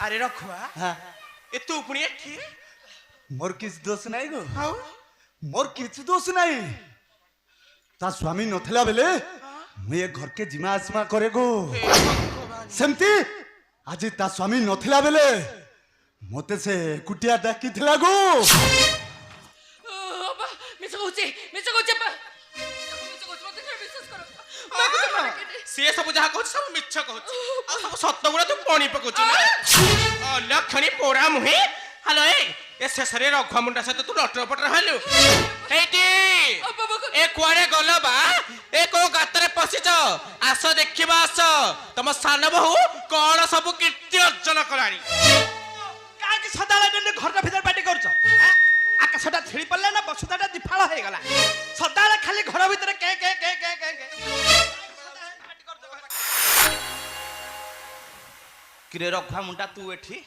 আরে রখুয়া হ্যাঁ এ তু পুনি এঠি মোর কিছু দোষ নাই গো হাউ মোর কিছু দোষ নাই তা স্বামী নথিলা বেলে মুই এ ঘরকে জিমা আসিমা করে গো সেমতি আজি তা স্বামী নথিলা বেলে মতে সে কুটিয়া ডাকিଥିଲା গো বাবা মিছা কହୁଛି বাবা মিছা কହୁଛି মତେ ବିଶ୍ୱାସ କର ସିଏ ସବୁ ଯାହା କହୁଛି ସବୁ ମିଛ କହୁଛି ଆଉ ସବୁ ସତ ଗୁଡ଼ା ତୁ ପଣି ପକଉଛୁ ନା ଲକ୍ଷଣୀ ପୋରା ମୁହିଁ ହ୍ୟାଲୋ ଏ ଶେଷରେ ରଘୁଆ ମୁଣ୍ଡା ସହିତ ତୁ ଲଟର ପଟର ହେଲୁ ହେଇଟି ଏ କୁଆଡେ ଗଲ ବା ଏ କୋଉ ଗାତରେ ପଶିଛ ଆସ ଦେଖିବା ଆସ ତମ ସାନ ବୋହୂ କଣ ସବୁ କୀର୍ତ୍ତି ଅର୍ଜନ କଲାଣି କାହିଁକି ସଦାବେଳେ ଘରଟା ଭିତରେ ପାଟି କରୁଛ ଆକାଶଟା ଛିଡ଼ି ପଡ଼ିଲା ନା ବସୁଧାଟା ଦିଫାଳ ହେଇଗଲା ସଦାବେଳେ ଖାଲି ଘର ଭିତରେ କେ କେ କେ କେ କେ କେ କିରେ ରଘୁଆ ମୁଣ୍ଡା ତୁ ଏଠି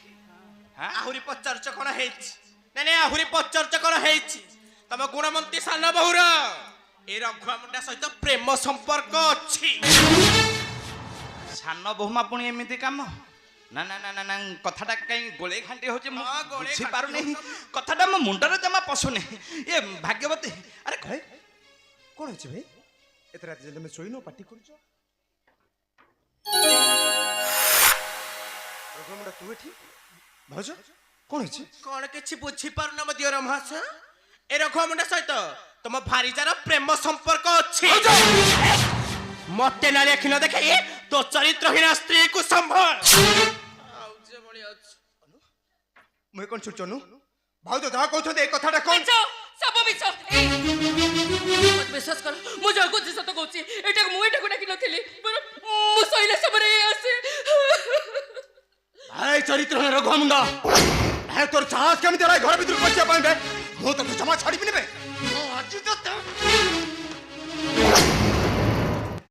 ଆହୁରି ପଚାରୁଛ କଣ ହେଇଛି ନାଇଁ ଆହୁରି ପଚାରୁଛ କଣ ହେଇଛି ତମ ଗୁଣମନ୍ତୀ ସାନ ବୋହୂର ଏ ରଘୁଆ ମୁଣ୍ଡା ସହିତ ପ୍ରେମ ସମ୍ପର୍କ ଅଛି ସାନ ବୋହୁମା ପୁଣି ଏମିତି କାମ ନା ନା ନା ନା ନା କଥାଟା କାହିଁ ଗୋଳେଇ ଘାଣ୍ଟି ହଉଛି ମୁଁ ବୁଝିପାରୁନି କଥାଟା ମୋ ମୁଣ୍ଡରେ ଜମା ପଶୁନି ଏ ଭାଗ୍ୟବତୀ ଆରେ କହେ କଣ ହେଇଛି ଭାଇ ଏତେ ରାତି ଯାଏଁ ତମେ ଶୋଇନ ପାଟି କରୁଛ ରଘୁମୁଣ୍ଡା ତୁ ଏଠି ଭାଉଜ କଣ ହେଇଛି କଣ କିଛି ବୁଝିପାରୁନ ମୋ ଦିଅର ମହାଶୟ ଏ ରଘୁଆ ମୁଣ୍ଡା ସହିତ ତମ ଭାରିଜାର ପ୍ରେମ ସମ୍ପର୍କ ଅଛି ମତେ ନାରୀ ଆଖି ନ ଦେଖାଇ ତୋ ଚରିତ୍ରହୀନ ସ୍ତ୍ରୀକୁ ସମ୍ଭାଳ ମୁଁ କଣ ଛୁଟନୁ ଭାଉଜ ଯାହା କହୁଛନ୍ତି ଏଇ କଥାଟା କଣ ମିଛ ସବୁ ମିଛ ମତେ ବିଶ୍ୱାସ କର ମୁଁ ଯାହା କହୁଛି ସତ କହୁଛି ଏଇଟାକୁ ମୁଁ ଏଇଟାକୁ ଡାକି ନଥିଲି ମୁଁ ଶୋଇଲା ସମୟରେ ଆସେ ଭାଇ ଚରିତ୍ରହୀନ ରଘୁମୁଣ୍ଡା ଭାଇ ତୋର ସାହସ କେମିତି ହେଲା ଘର ଭିତରକୁ ପଶିବା ପାଇଁ ବେ ମୁଁ ତତେ ଜମା ଛାଡ଼ିବିନି ବେ